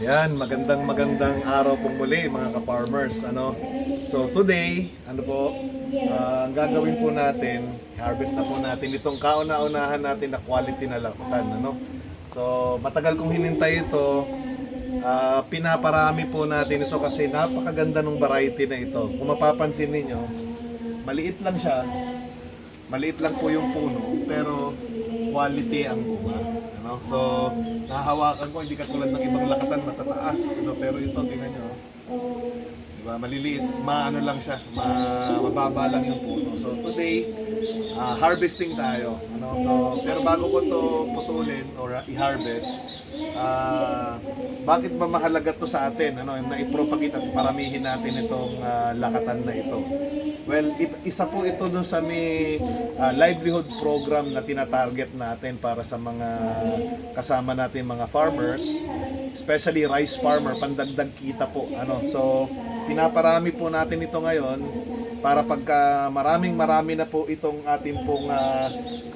Yan, magandang araw pong muli mga ka-farmers. So today, ang gagawin po natin, harvest na po natin itong kauna-unahan natin na quality na lakatan. So matagal kong hinintay ito, pinaparami po natin ito kasi napakaganda ng variety na ito. Kung mapapansin ninyo, maliit lang siya, maliit lang po yung puno, pero quality ang bunga. So, nahahawakan ko, hindi katulad ng ibang lakatan matataas. Pero ito, tingnan nyo. Diba? Maliliit, lang siya, mababa lang yung puno. So, today, harvesting tayo. So, pero bago ko to putulin or i-harvest, bakit ba mahalaga to sa atin? Na ipropagate at paramihin natin itong lakatan na ito. Well, isa po ito dun sa may livelihood program na tinatarget natin para sa mga kasama natin mga farmers, especially rice farmer, pandagdag kita po. So, pinaparami po natin ito ngayon para pagka marami na po itong ating pong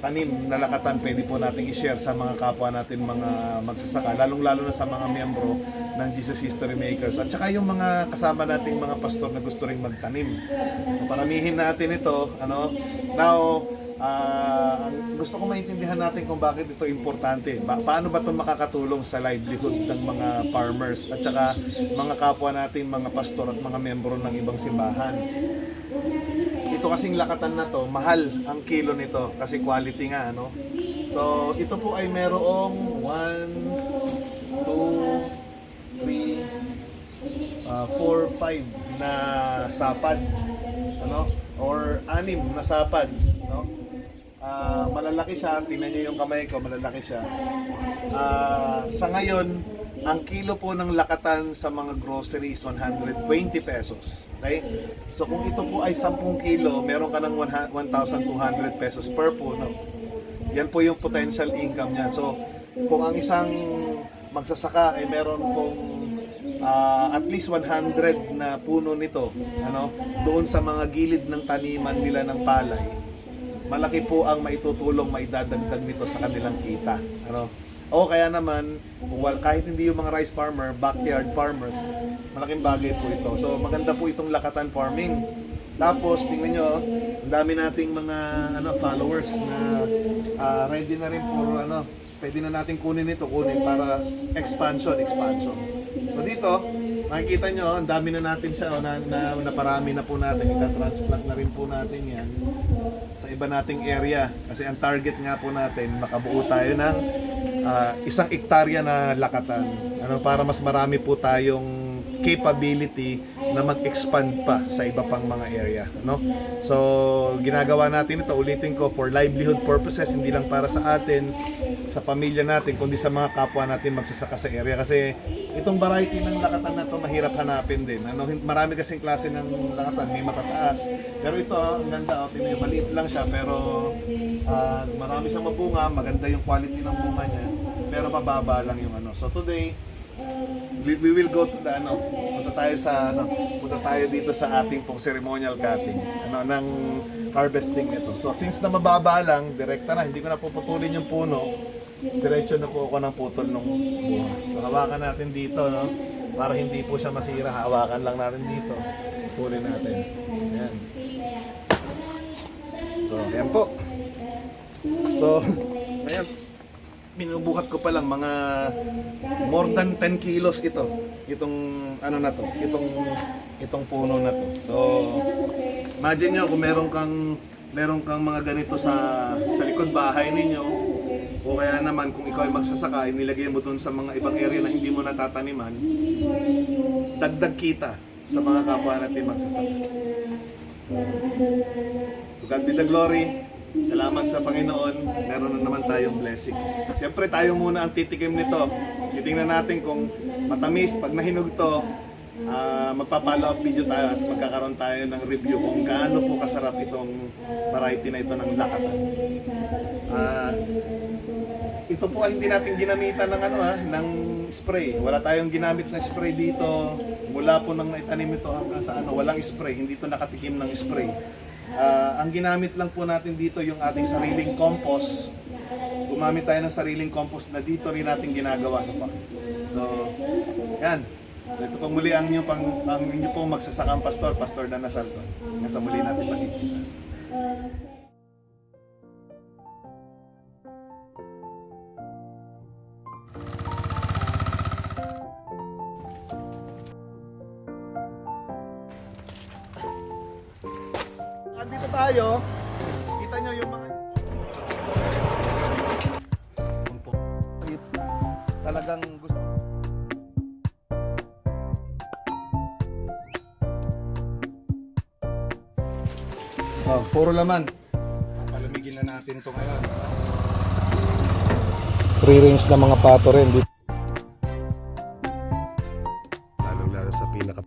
tanim na lakatan, pwede po natin i-share sa mga kapwa natin mga magsasaka, lalong-lalo na sa mga miyembro ng Jesus History Makers at saka yung mga kasama nating mga pastor na gusto ring magtanim. So, paramihin natin ito. Now, gusto ko maintindihan natin kung bakit ito importante. Paano ba ito makakatulong sa livelihood ng mga farmers at saka mga kapwa natin mga pastor at mga miyembro ng ibang simbahan. Ito kasing lakatan na to, mahal ang kilo nito kasi quality nga. So ito po ay merong 1, 2, 3, 4, 5 na sapad, or 6 na sapad, malalaki siya. Tingnan niyo yung kamay ko, malalaki siya. Sa ngayon, ang kilo po ng lakatan sa mga grocery is 120 pesos. Okay? So kung ito po ay 10 kilo, meron ka ng 1,200 pesos per puno. Yan po yung potential income niya. So kung ang isang magsasaka ay meron pong at least 100 na puno nito, doon sa mga gilid ng taniman nila ng palay, malaki po ang maitutulong, maidadagdag nito sa kanilang kita. O kaya naman, kahit hindi yung mga rice farmer, backyard farmers, malaking bagay po ito. So maganda po itong lakatan farming. Tapos tingnan nyo, ang dami nating mga followers na ready na rin for pwede na natin kunin para expansion. So dito, makikita nyo, ang dami na natin siya, naparami na po natin, ika-transplant na rin po natin yan sa iba nating area. Kasi ang target nga po natin, makabuo tayo ng 1 hektarya na lakatan, para mas marami po tayong capability na mag-expand pa sa iba pang mga area. So ginagawa natin ito, ulitin ko, for livelihood purposes, hindi lang para sa atin, sa pamilya natin, kundi sa mga kapwa natin magsasaka sa area. Kasi itong variety ng lakatan na to mahirap hanapin din. Marami kasing klase ng lakatan, may matataas. Pero ito, ang ganda, tingnan, maliit lang siya, pero marami siyang mabunga, maganda yung quality ng bunga niya, pero mababa lang yung So today, we will go to the punta tayo dito sa ating pong ceremonial cutting ng harvesting nito. So since na mababa lang, direkta na, hindi ko na puputulin yung puno, diretso na po ako ng putol ng bunga. So hawakan natin dito, para hindi po siya masira, hawakan lang natin dito, putulin natin. Ayan. So ayan po. So ngayon, minubuhat ko pa lang mga more than 10 kilos itong itong puno na to. So imagine nyo kung meron kang mga ganito sa likod bahay ninyo, o kaya naman kung ikaw ay magsasaka, nilagay mo dun sa mga ibang area na hindi mo natataniman, dagdag kita sa mga kapwa natin magsasaka. To God be the glory. Salamat sa Panginoon, meron na naman tayong blessing. Siyempre tayo muna ang titikim nito. Titingnan natin kung matamis. Pag nahinog to, magpa-follow up video tayo at magkakaroon tayo ng review kung gaano po kasarap itong variety na ito ng lakatan. Ito po ay hindi natin ginamitan ng spray. Wala tayong ginamit na spray dito. Mula po nang naitanim ito hanggang sa walang spray. Hindi ito nakatikim ng spray. Ang ginamit lang po natin dito yung ating sariling compost gumamit tayo ng sariling compost na dito rin natin ginagawa sa farm. So, yan. So ito pong muli ang inyo pong magsasakang pastor, Pastor Dan Asalto. Hanggang sa muli natin pagkikita. Andito tayo, kita nyo yung mga talagang gusto. Oh, puro laman. Palamigin na natin ito ngayon. Free range na mga pato rin dito. Lalo sa pinaka.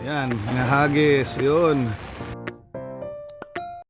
Yan, nahagis, yun.